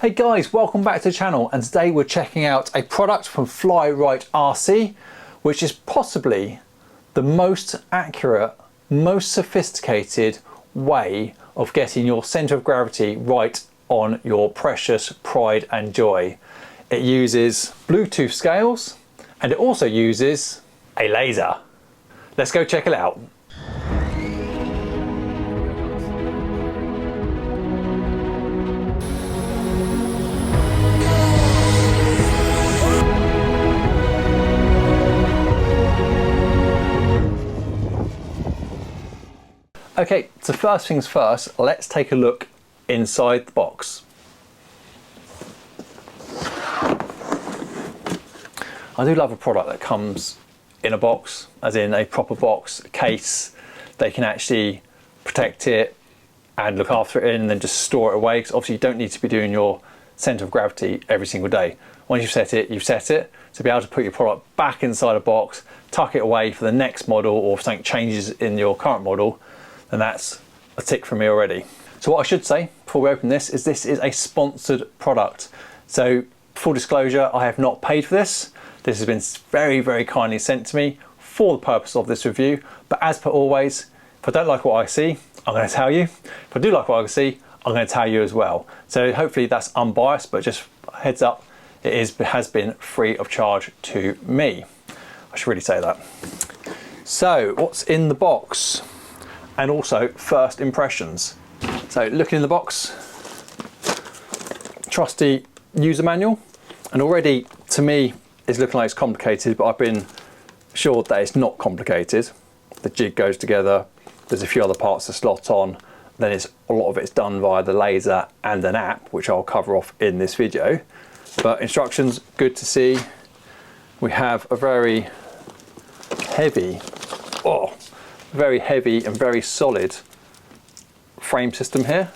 Hey guys, welcome back to the channel, and today we're checking out a product from Fly-Right RC, which is possibly the most accurate, most sophisticated way of getting your center of gravity right on your precious pride and joy. It uses Bluetooth scales and it also uses a laser. Let's go check it out. Okay, so first things first, let's take a look inside the box. I do love a product that comes in a box, as in a proper box, a case. They can actually protect it and look after it and then just store it away, because obviously you don't need to be doing your center of gravity every single day. Once you've set it, you've set it. To be able to put your product back inside a box, tuck it away for the next model, or if something changes in your current model, and that's a tick from me already. So what I should say before we open this is a sponsored product. So full disclosure, I have not paid for this. This has been very, very kindly sent to me for the purpose of this review. But as per always, if I don't like what I see, I'm going to tell you. If I do like what I see, I'm going to tell you as well. So hopefully that's unbiased, but just heads up, it has been free of charge to me. I should really say that. So what's in the box? And also first impressions. So looking in the box, trusty user manual, and already to me it's looking like it's complicated, but I've been assured that it's not complicated. The jig goes together, there's a few other parts to slot on, then a lot of it's done via the laser and an app, which I'll cover off in this video. But instructions, good to see. We have a very heavy and very solid frame system here,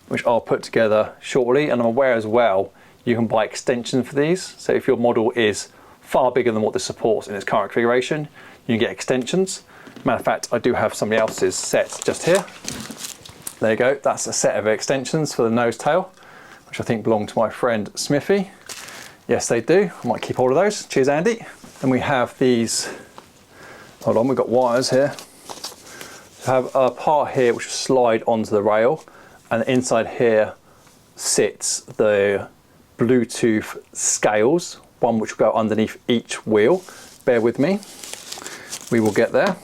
which I'll put together shortly. And I'm aware as well you can buy extensions for these. So if your model is far bigger than what this supports in its current configuration, you can get extensions. Matter of fact, I do have somebody else's set just here. There you go, that's a set of extensions for the nose tail, which I think belong to my friend Smithy. Yes, they do. I might keep all of those. Cheers, Andy. And we have these, hold on, we've got wires here. We have a part here which will slide onto the rail, and inside here sits the Bluetooth scales, one which will go underneath each wheel. Bear with me, we will get there.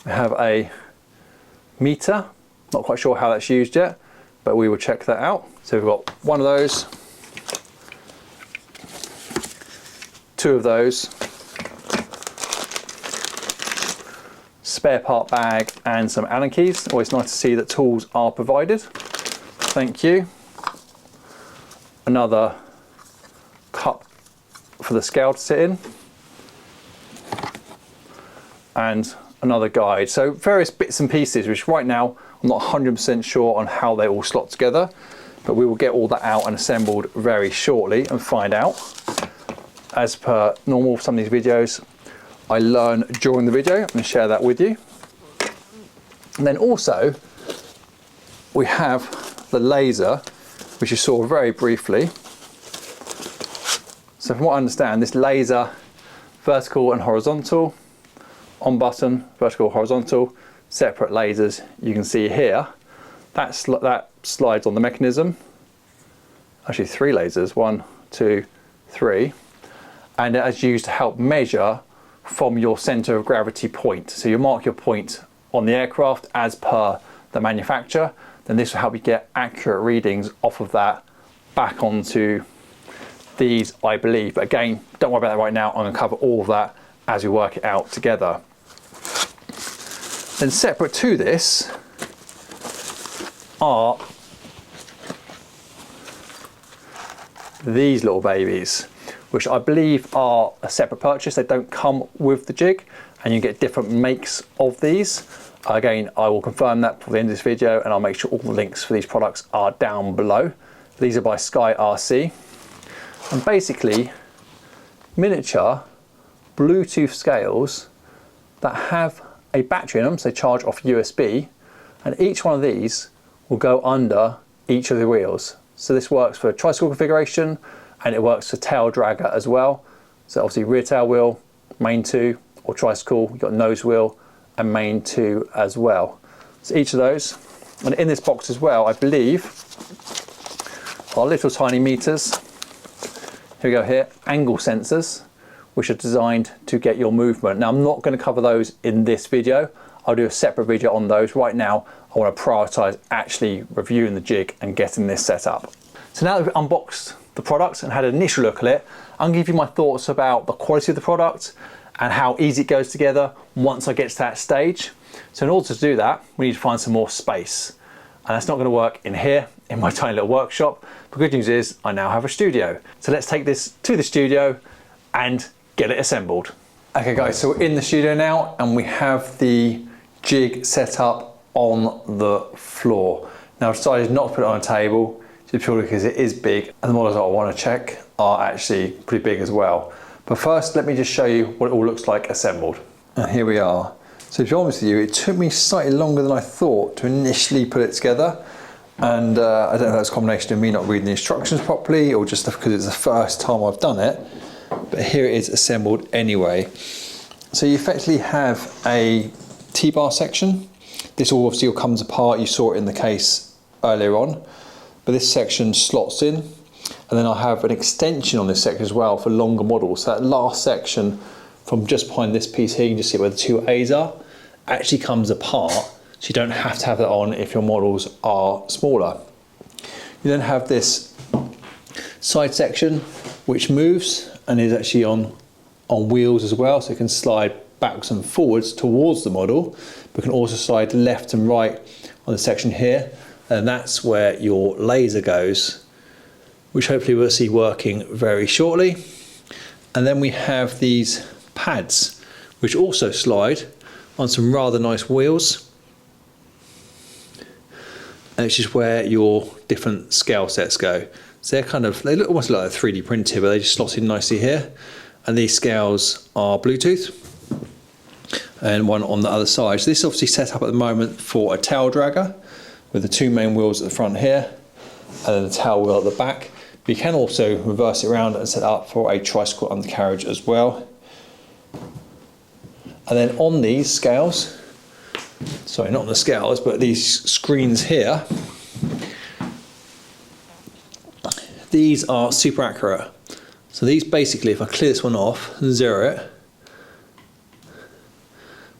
We have a meter, not quite sure how that's used yet, but we will check that out. So we've got one of those, two of those, spare part bag and some Allen keys. Always nice to see that tools are provided. Thank you. Another cup for the scale to sit in. And another guide. So various bits and pieces, which right now I'm not 100% sure on how they all slot together, but we will get all that out and assembled very shortly and find out. As per normal for some of these videos, I learn during the video. I'm going to share that with you. And then also we have the laser, which you saw very briefly. So from what I understand, this laser, vertical and horizontal, on button, vertical, horizontal, separate lasers. You can see here, that slides on the mechanism. Actually 3 lasers, 1, 2, 3. And it is used to help measure from your center of gravity point. So you mark your point on the aircraft as per the manufacturer, then this will help you get accurate readings off of that back onto these, I believe. But again, don't worry about that right now. I'm going to cover all of that as we work it out together. Then separate to this are these little babies, which I believe are a separate purchase. They don't come with the jig, and you get different makes of these. Again, I will confirm that for the end of this video, and I'll make sure all the links for these products are down below. These are by SkyRC, and basically miniature Bluetooth scales that have a battery in them, so they charge off USB, and each one of these will go under each of the wheels. So this works for tricycle configuration, and it works for tail dragger as well. So obviously rear tail wheel, main 2, or tricycle, you've got nose wheel and main 2 as well. So each of those, and in this box as well, I believe, are little tiny meters. Here we go here, angle sensors, which are designed to get your movement. Now I'm not going to cover those in this video. I'll do a separate video on those. Right now, I want to prioritize actually reviewing the jig and getting this set up. So now that we've unboxed the product and had an initial look at it, I'm going to give you my thoughts about the quality of the product and how easy it goes together once I get to that stage. So in order to do that, we need to find some more space. And that's not going to work in here, in my tiny little workshop. The good news is I now have a studio. So let's take this to the studio and get it assembled. Okay guys, so we're in the studio now and we have the jig set up on the floor. Now I've decided not to put it on a table, just purely because it is big and the models that I want to check are actually pretty big as well. But first, let me just show you what it all looks like assembled. And here we are. So to be honest with you, it took me slightly longer than I thought to initially put it together. And I don't know if that's a combination of me not reading the instructions properly or just because it's the first time I've done it. But here it is assembled anyway. So you effectively have a T-bar section. This all obviously comes apart. You saw it in the case earlier on. But this section slots in. And then I have an extension on this section as well for longer models. So that last section from just behind this piece here, you can just see where the 2 A's are, actually comes apart. So you don't have to have that on if your models are smaller. You then have this side section which moves and is actually on wheels as well. So it can slide backwards and forwards towards the model, but can also slide left and right on the section here. And that's where your laser goes, which hopefully we'll see working very shortly. And then we have these pads, which also slide on some rather nice wheels. And it's just where your different scale sets go. So they look almost like a 3D printed, but they just slot in nicely here. And these scales are Bluetooth, and one on the other side. So this is obviously set up at the moment for a tail dragger with the 2 main wheels at the front here, and then the tail wheel at the back. But you can also reverse it around and set up for a tricycle undercarriage as well. And then on these scales, sorry, not on the scales, but these screens here, these are super accurate. So these basically, if I clear this one off and zero it,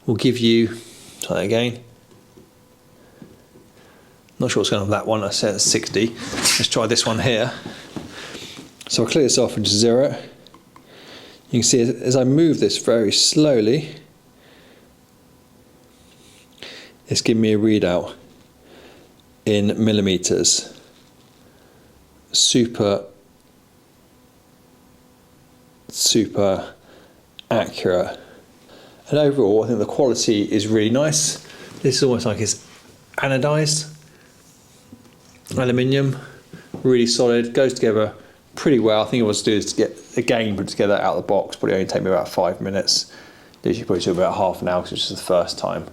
will give you, try that again. Not sure what's going on with that one, I set it 60. Let's try this one here. So I'll clear this off and just zero it. You can see as I move this very slowly, it's giving me a readout in millimeters. Super accurate. And overall, I think the quality is really nice. This is almost like it's anodized aluminium, really solid, goes together pretty well. I think it was to do is to get again put together out of the box, probably only take me about 5 minutes. Usually probably took about half an hour because it's just the first time.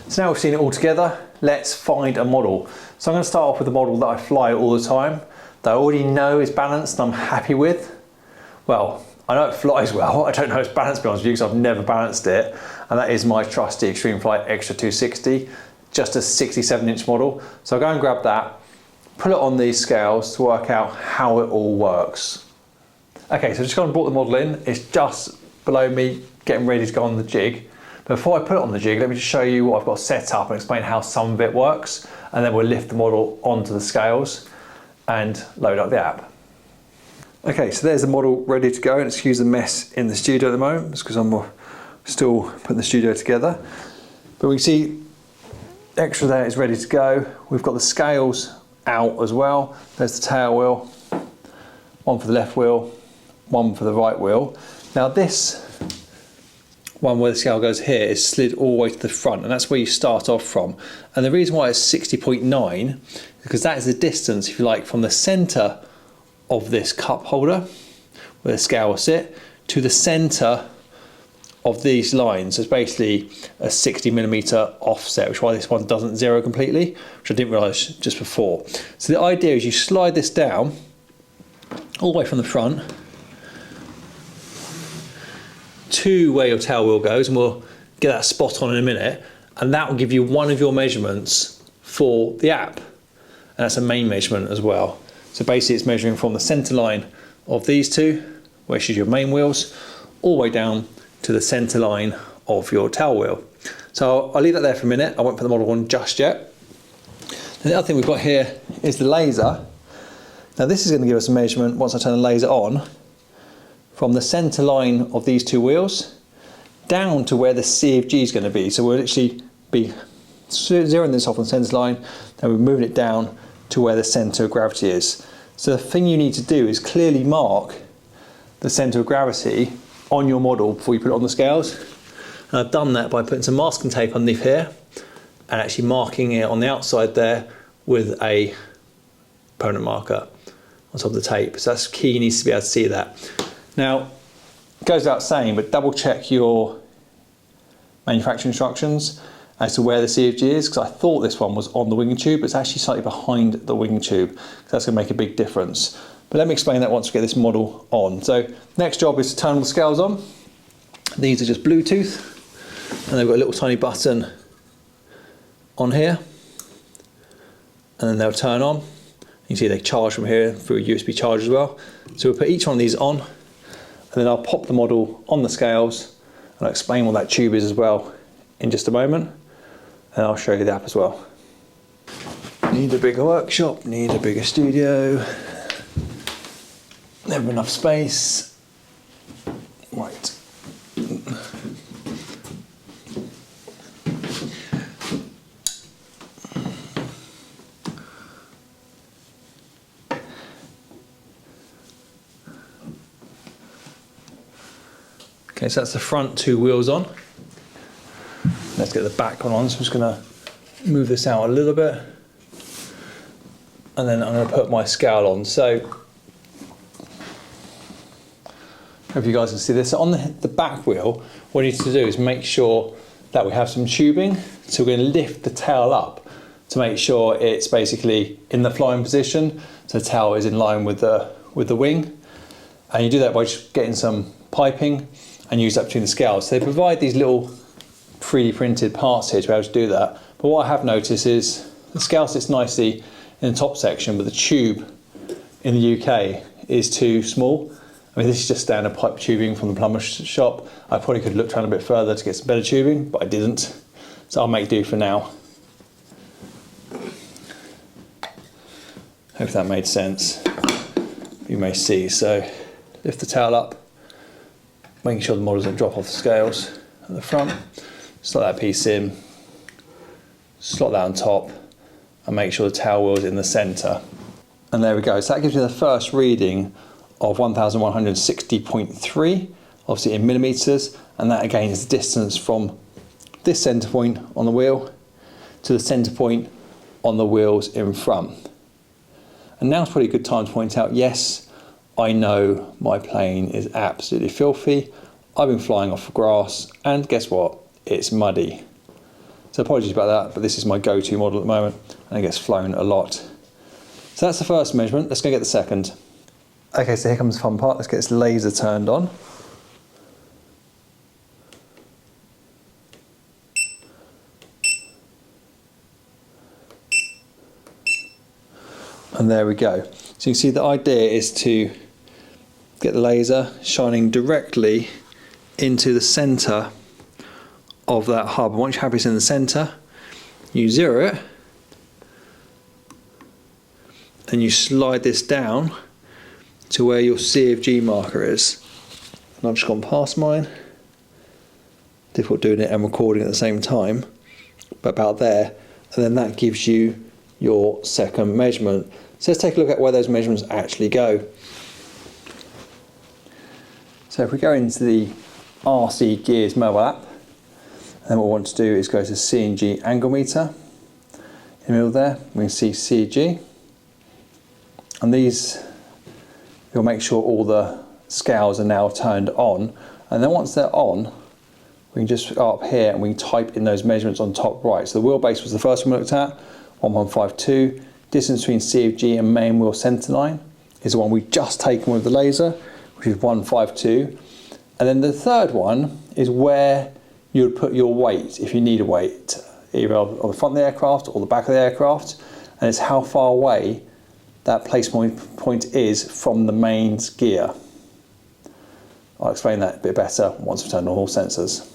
So now we've seen it all together, let's find a model. So I'm going to start off with a model that I fly all the time, that I already know is balanced and I'm happy with. Well, I know it flies well, I don't know it's balanced to be honest with you because I've never balanced it, and that is my trusty Extreme Flight Extra 260, just a 67-inch model. So I'll go and grab that, put it on these scales to work out how it all works. Okay, so I've just gone and brought the model in, it's just below me, getting ready to go on the jig. But before I put it on the jig, let me just show you what I've got set up and explain how some of it works, and then we'll lift the model onto the scales and load up the app. Okay, so there's the model ready to go, and excuse the mess in the studio at the moment, it's because I'm still putting the studio together. But we can see extra there is ready to go. We've got the scales out as well. There's the tail wheel, one for the left wheel, one for the right wheel. Now this one where the scale goes here is slid all the way to the front, and that's where you start off from. And the reason why it's 60.9 is because that is the distance, if you like, from the center of this cup holder where the scale will sit to the center of these lines. It's basically a 60mm offset, which is why this one doesn't zero completely, which I didn't realise just before. So the idea is you slide this down all the way from the front to where your tail wheel goes, and we'll get that spot on in a minute, and that will give you one of your measurements for the app, and that's a main measurement as well. So basically it's measuring from the centre line of these two, which is your main wheels, all the way down to the centre line of your tail wheel. So I'll leave that there for a minute. I won't put the model on just yet. And the other thing we've got here is the laser. Now this is going to give us a measurement, once I turn the laser on, from the centre line of these two wheels down to where the CFG is going to be. So we'll literally be zeroing this off on the centre line, then we're moving it down to where the centre of gravity is. So the thing you need to do is clearly mark the centre of gravity on your model before you put it on the scales. And I've done that by putting some masking tape underneath here and actually marking it on the outside there with a permanent marker on top of the tape. So that's key, you need to be able to see that. Now, it goes without saying, but double check your manufacturing instructions as to where the CFG is, because I thought this one was on the wing tube, but it's actually slightly behind the wing tube, so that's going to make a big difference. But let me explain that once we get this model on. So next job is to turn all the scales on. These are just Bluetooth, and they've got a little tiny button on here, and then they'll turn on. You can see they charge from here through a USB charge as well. So we'll put each one of these on, and then I'll pop the model on the scales, and I'll explain what that tube is as well in just a moment, and I'll show you the app as well. Need a bigger workshop, need a bigger studio. Never enough space. Right. Okay, so that's the front two wheels on. Let's get the back one on. So I'm just going to move this out a little bit, and then I'm going to put my scale on. So hope you guys can see this. So on the back wheel, what we need to do is make sure that we have some tubing. So we're going to lift the tail up to make sure it's basically in the flying position, so the tail is in line with the wing. And you do that by just getting some piping and use that between the scales. So they provide these little 3D printed parts here to be able to do that. But what I have noticed is the scale sits nicely in the top section, but the tube in the UK is too small. I mean, this is just standard pipe tubing from the plumber's shop. I probably could have looked around a bit further to get some better tubing, but I didn't. So I'll make do for now. Hope that made sense. You may see. So lift the tail up, making sure the model doesn't drop off the scales at the front. Slot that piece in, slot that on top, and make sure the tail wheel is in the centre. And there we go. So that gives you the first reading of 1160.3, obviously in millimetres, and that again is the distance from this centre point on the wheel to the centre point on the wheels in front. And now's probably a good time to point out, yes, I know my plane is absolutely filthy. I've been flying off of grass, and guess what? It's muddy. So apologies about that, but this is my go-to model at the moment, and it gets flown a lot. So that's the first measurement. Let's go get the second. Okay, so here comes the fun part. Let's get this laser turned on. And there we go. So you can see the idea is to get the laser shining directly into the centre of that hub. And once you have it in the centre, you zero it, and you slide this down to where your CFG marker is. And I've just gone past mine. Difficult doing it and recording at the same time, but about there, and then that gives you your second measurement. So let's take a look at where those measurements actually go. So if we go into the RC Gears mobile app, then what we want to do is go to CG angle meter. In the middle there, we can see CG, and these, you'll make sure all the scales are now turned on, and then once they're on, we can just go up here and we can type in those measurements on top right. So the wheelbase was the first one we looked at, 1152. Distance between CFG and main wheel centre line is the one we've just taken with the laser, which is 152. And then the third one is where you would put your weight if you need a weight, either on the front of the aircraft or the back of the aircraft, and it's how far away that placement point is from the mains gear. I'll explain that a bit better once we've turned on all sensors. So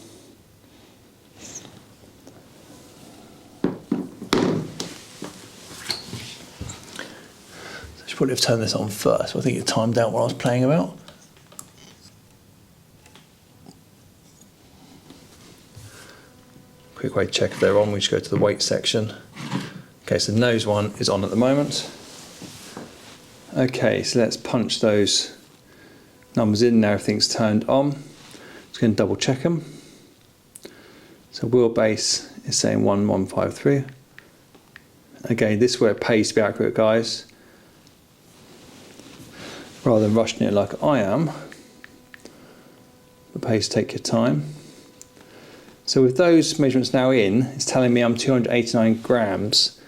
I should probably have turned this on first, I think it timed out what I was playing about. Quick way to check if they're on, we just go to the weight section. Okay, so the nose one is on at the moment. Okay, so let's punch those numbers in now, everything's turned on. Just going to double check them. So wheelbase is saying 1153. Again, this is where it pays to be accurate, guys. Rather than rushing it like I am, it pays to take your time. So with those measurements now in, it's telling me I'm 289 grams.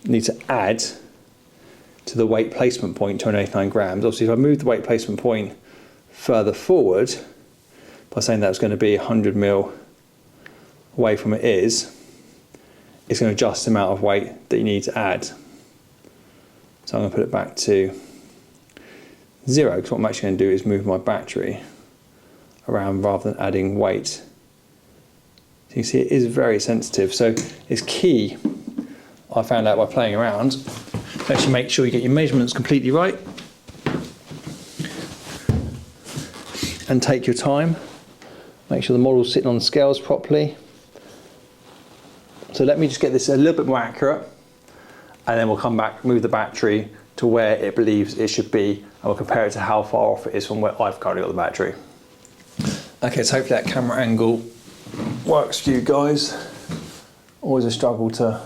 Need to add to the weight placement point, 289 grams. Obviously, if I move the weight placement point further forward, by saying that it's going to be 100 mil away from it is, it's going to adjust the amount of weight that you need to add. So I'm going to put it back to 0, because what I'm actually going to do is move my battery around rather than adding weight. So you can see it is very sensitive, so it's key, I found out by playing around, to actually make sure you get your measurements completely right and take your time. Make sure the model's sitting on the scales properly. So let me just get this a little bit more accurate, and then we'll come back, move the battery to where it believes it should be, and we'll compare it to how far off it is from where I've currently got the battery. Okay, so hopefully that camera angle works for you guys. Always a struggle to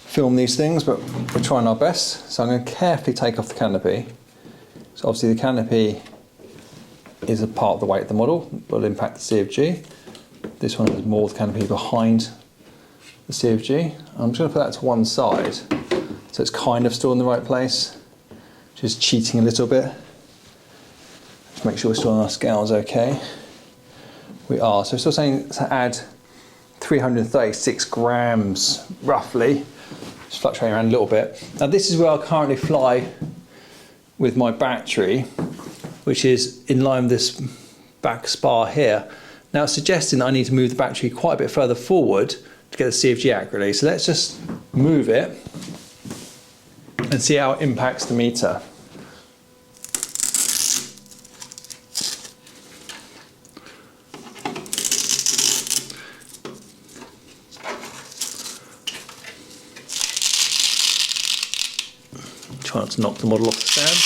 film these things, but we're trying our best. So I'm going to carefully take off the canopy. So obviously the canopy is a part of the weight of the model, will impact the CFG. This one has more of the canopy behind the CFG. I'm just going to put that to one side, so it's kind of still in the right place. Just cheating a little bit. Just make sure we're still on our scales okay. We are, so we're still saying to add 336 grams roughly, just fluctuating around a little bit. Now this is where I currently fly with my battery, which is in line with this back spar here. Now it's suggesting that I need to move the battery quite a bit further forward to get the CFG accurately. So let's just move it and see how it impacts the meter. Try not to knock the model off the stand.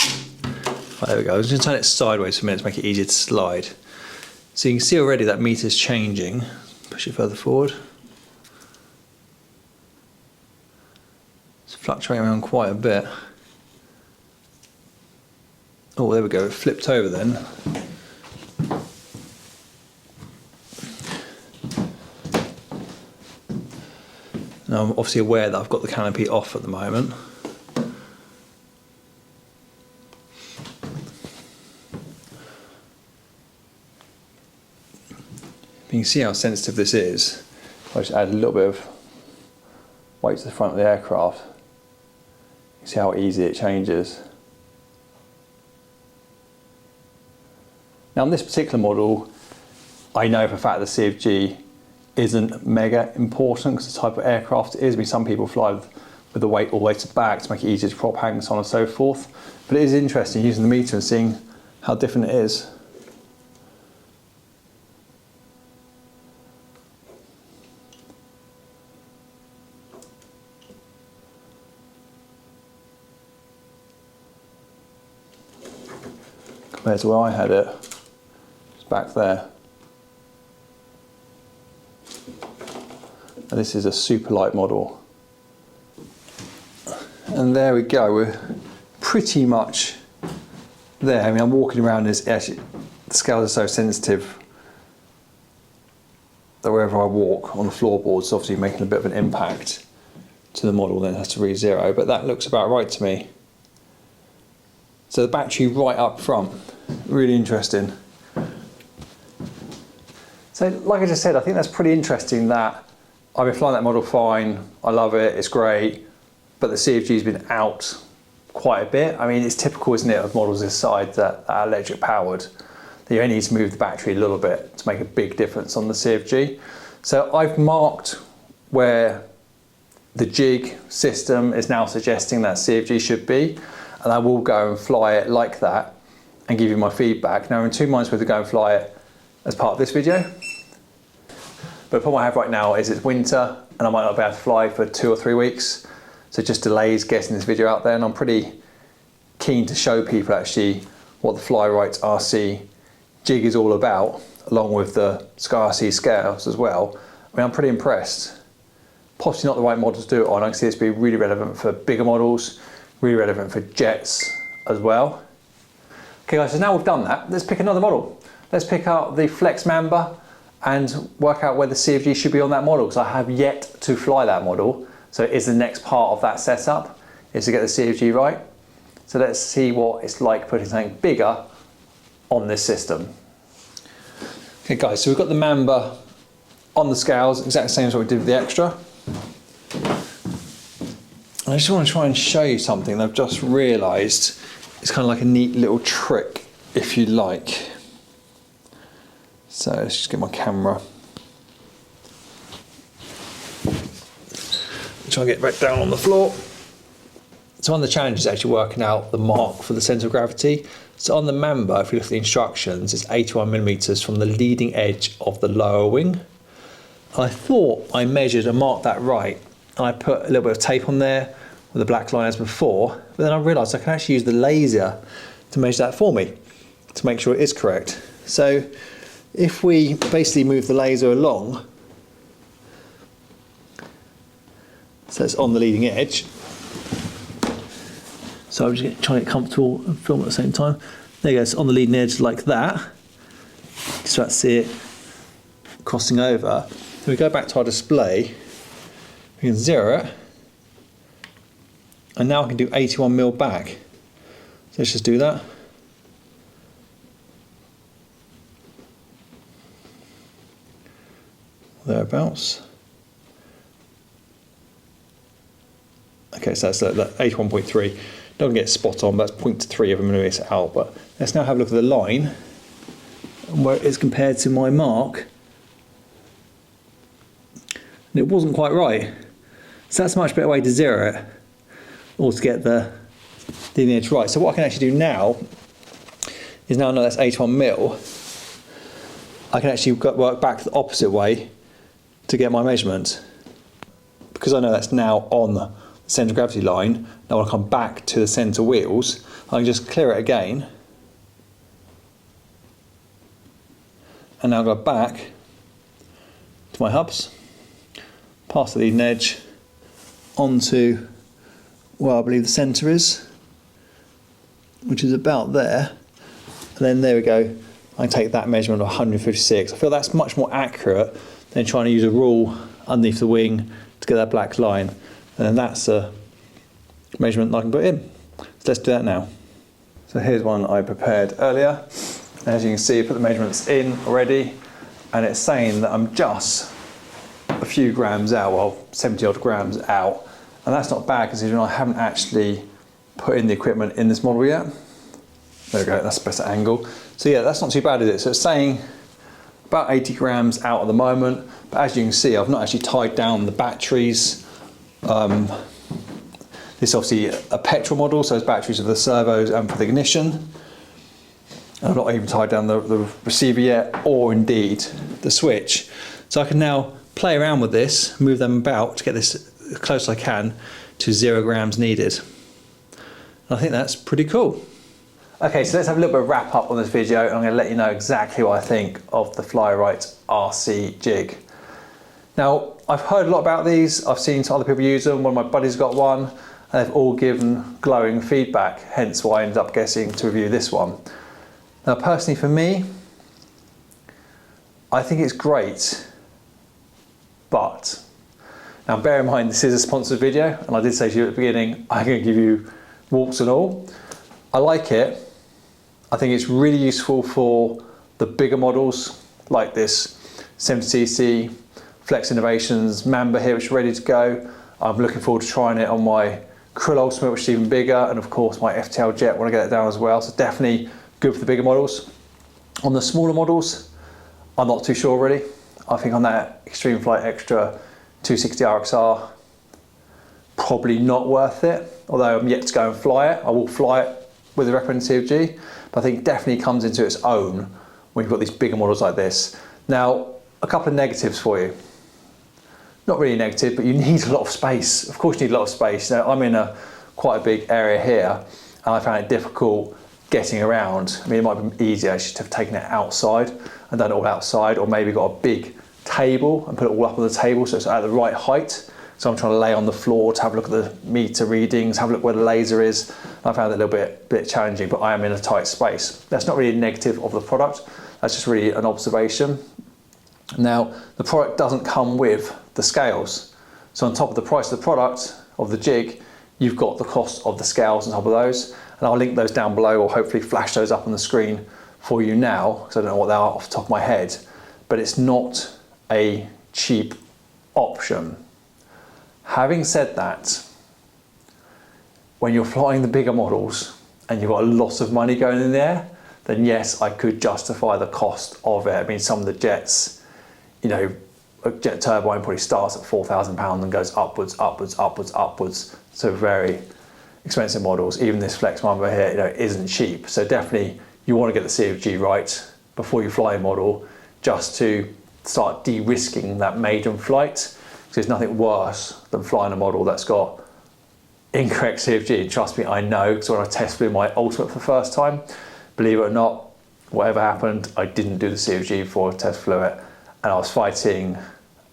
Right, there we go. I'm just going to turn it sideways for a minute to make it easier to slide. So you can see already that meter's changing. Push it further forward. It's fluctuating around quite a bit. Oh, there we go. It flipped over then. Now I'm obviously aware that I've got the canopy off at the moment. You can see how sensitive this is. I just add a little bit of weight to the front of the aircraft. You can see how easy it changes. Now on this particular model, I know for a fact the CFG isn't mega important because the type of aircraft it is. I mean, some people fly with the weight all the way to the back to make it easier to prop hang and so on and so forth. But it is interesting using the meter and seeing how different it is. Compared to where I had it, it's back there. And this is a super light model. And there we go, we're pretty much there. I mean, I'm walking around, actually, the scales are so sensitive, that wherever I walk on the floorboards, obviously making a bit of an impact to the model, then it has to read 0, but that looks about right to me. So the battery right up front, really interesting. So like I just said, I think that's pretty interesting that I've been flying that model fine, I love it, it's great, but the CFG's been out quite a bit. I mean, it's typical, isn't it, of models this size that are electric powered, that you only need to move the battery a little bit to make a big difference on the CFG. So I've marked where the jig system is now suggesting that CFG should be, and I will go and fly it like that and give you my feedback. Now I'm in two minds whether to go and fly it as part of this video, but the problem I have right now is it's winter and I might not be able to fly for 2 or 3 weeks, so it just delays getting this video out there, and I'm pretty keen to show people actually what the Fly-Right RC jig is all about, along with the SkyRC scales as well. I mean, I'm pretty impressed. Possibly not the right model to do it on. I can see this being really relevant for bigger models, really relevant for jets as well. Okay guys, so now we've done that, let's pick another model. Let's pick out the Flex Mamba and work out where the CFG should be on that model, because I have yet to fly that model. So it is the next part of that setup, is to get the CFG right. So let's see what it's like putting something bigger on this system. Okay guys, so we've got the Mamba on the scales, exactly the same as what we did with the Extra. I just want to try and show you something that I've just realised. It's kind of like a neat little trick, if you like. So let's just get my camera. Try and get back down on the floor. So one of the challenges is actually working out the mark for the centre of gravity. So on the Mamba, if you look at the instructions, it's 81mm from the leading edge of the lower wing. I thought I measured and marked that right, and I put a little bit of tape on there with the black line as before, but then I realised I can actually use the laser to measure that for me, to make sure it is correct. So if we basically move the laser along, so it's on the leading edge, so I'm just trying to get comfortable and film at the same time. There you go, it's on the leading edge like that. Just about to see it crossing over. Then we go back to our display, we can zero it, and now I can do 81mm back. So let's just do that. Thereabouts. Okay, so that's that 81.3. Don't get spot on, but that's 0.3 of a millimetre out. But let's now have a look at the line and where it is compared to my mark. And it wasn't quite right. So that's a much better way to zero it, or to get the leading edge right. So what I can actually do now is, now I know that's 81mm, I can actually work back the opposite way to get my measurement. Because I know that's now on the centre of gravity line, now when I come back to the centre wheels, I can just clear it again, and now go back to my hubs, past the leading edge, onto where I believe the centre is, which is about there, and then there we go, I can take that measurement of 156. I feel that's much more accurate than trying to use a rule underneath the wing to get that black line, and then that's a measurement that I can put in. So let's do that now. So here's one I prepared earlier. As you can see, I put the measurements in already, and it's saying that I'm just a few grams out, well, 70 odd grams out, and that's not bad considering I haven't actually put in the equipment in this model yet. There we go, that's a better angle. So yeah, that's not too bad, is it? So it's saying about 80 grams out at the moment, but as you can see, I've not actually tied down the batteries. This is obviously a petrol model, so it's batteries for the servos and for the ignition. I've not even tied down the receiver yet, or indeed the switch. So I can now play around with this, move them about to get this as close as I can to 0 grams needed. And I think that's pretty cool. Okay, so let's have a little bit of wrap up on this video, and I'm going to let you know exactly what I think of the Fly-Right RC jig. Now, I've heard a lot about these, I've seen some other people use them, one of my buddies got one, and they've all given glowing feedback, hence why I ended up getting to review this one. Now personally for me, I think it's great but. Now bear in mind this is a sponsored video, and I did say to you at the beginning, I'm going to give you warts and all. I like it. I think it's really useful for the bigger models like this 70cc Flex Innovations Mamba here, which is ready to go. I'm looking forward to trying it on my Krill Ultimate, which is even bigger, and of course my FTL Jet when I get it down as well. So definitely good for the bigger models. On the smaller models, I'm not too sure really. I think on that Extreme Flight Extra 260 RXR, probably not worth it. Although I'm yet to go and fly it. I will fly it with the Aeropanda CFG, but I think it definitely comes into its own when you've got these bigger models like this. Now, a couple of negatives for you. Not really negative, but you need a lot of space. Of course you need a lot of space. Now, I'm in quite a big area here, and I found it difficult getting around. I mean, it might have been easier actually to have taken it outside and done it all outside, or maybe got a big table and put it all up on the table so it's at the right height. So I'm trying to lay on the floor to have a look at the meter readings, have a look where the laser is. I found it a little bit challenging, but I am in a tight space. That's not really a negative of the product. That's just really an observation. Now, the product doesn't come with the scales. So on top of the price of the product, of the jig, you've got the cost of the scales on top of those. And I'll link those down below, or hopefully flash those up on the screen for you now, because I don't know what they are off the top of my head. But it's not a cheap option. Having said that, when you're flying the bigger models and you've got a lot of money going in there, then yes, I could justify the cost of it. I mean, some of the jets, you know, a jet turbine probably starts at £4,000 and goes upwards, upwards, upwards, upwards. So very expensive models. Even this Flex Mamba here, you know, isn't cheap. So definitely you want to get the CFG right before you fly a model, just to start de-risking that maiden flight. Because there's nothing worse than flying a model that's got incorrect CFG. Trust me, I know, because when I test flew my Ultimate for the first time, believe it or not, whatever happened, I didn't do the CFG before I test flew it. And I was fighting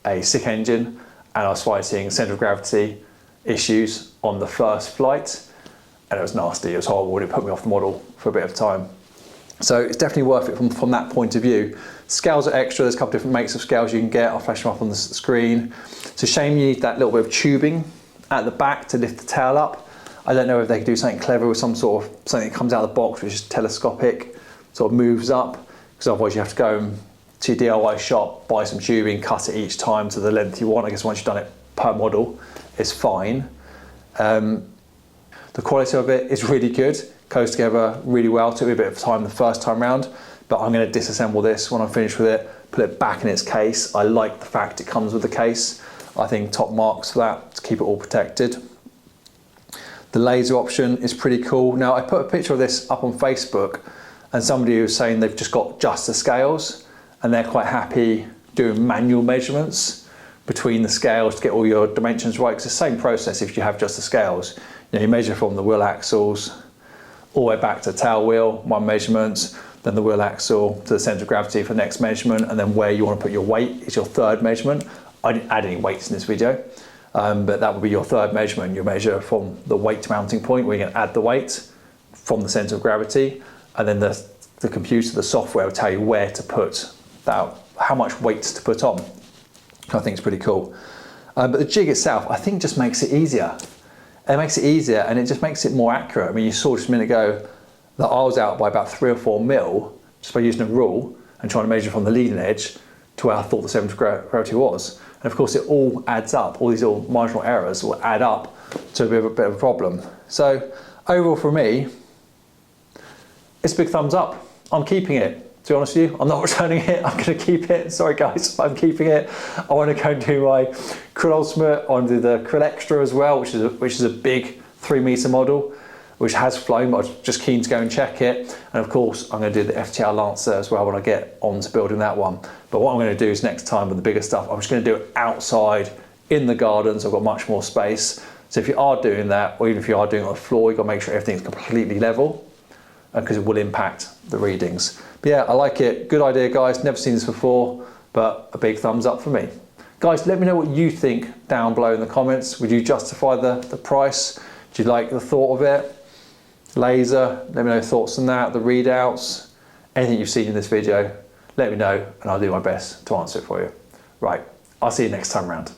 a sick engine, and I was fighting centre of gravity issues on the first flight, and it was nasty, it was horrible, and it put me off the model for a bit of time. So it's definitely worth it from that point of view. Scales are extra, there's a couple of different makes of scales you can get. I'll flash them up on the screen. It's a shame you need that little bit of tubing at the back to lift the tail up. I don't know if they could do something clever with some sort of something that comes out of the box which is telescopic, sort of moves up, because otherwise you have to go to your DIY shop, buy some tubing, cut it each time to the length you want. I guess once you've done it per model, it's fine. The quality of it is really good, goes together really well. Took me a bit of time the first time round, but I'm going to disassemble this when I'm finished with it, put it back in its case. I like the fact it comes with the case. I think top marks for that, to keep it all protected. The laser option is pretty cool. Now, I put a picture of this up on Facebook, and somebody was saying they've just got just the scales, and they're quite happy doing manual measurements between the scales to get all your dimensions right. It's the same process if you have just the scales. You know, you measure from the wheel axles all the way back to the tail wheel, one measurement, then the wheel axle to the centre of gravity for the next measurement, and then where you want to put your weight is your third measurement. I didn't add any weights in this video, but that would be your third measurement. You measure from the weight mounting point where you're going to add the weight from the centre of gravity, and then the computer, the software will tell you where to put that, how much weight to put on. I think it's pretty cool. But the jig itself, I think, just makes it easier. It makes it easier, and it just makes it more accurate. I mean, you saw just a minute ago that I was out by about 3 or 4 mil just by using a rule and trying to measure from the leading edge to where I thought the centre of gravity was. And of course, it all adds up. All these little marginal errors will add up to a bit of a problem. So overall for me, it's a big thumbs up. I'm keeping it. To be honest with you, I'm not returning it. I'm going to keep it. Sorry guys, I'm keeping it. I want to go and do my Krill Ultimate. I want to do the Krill Extra as well, which is a big 3-meter model, which has flown, but I'm just keen to go and check it. And of course, I'm going to do the FTL Lancer as well when I get on to building that one. But what I'm going to do is next time with the bigger stuff, I'm just going to do it outside in the gardens. I've got much more space. So if you are doing that, or even if you are doing it on the floor, you've got to make sure everything's completely level, because it will impact the readings. But yeah, I like it. Good idea, guys. Never seen this before, but a big thumbs up for me. Guys, let me know what you think down below in the comments. Would you justify the price? Do you like the thought of it? Laser, let me know your thoughts on that, the readouts, anything you've seen in this video, let me know and I'll do my best to answer it for you. Right, I'll see you next time round.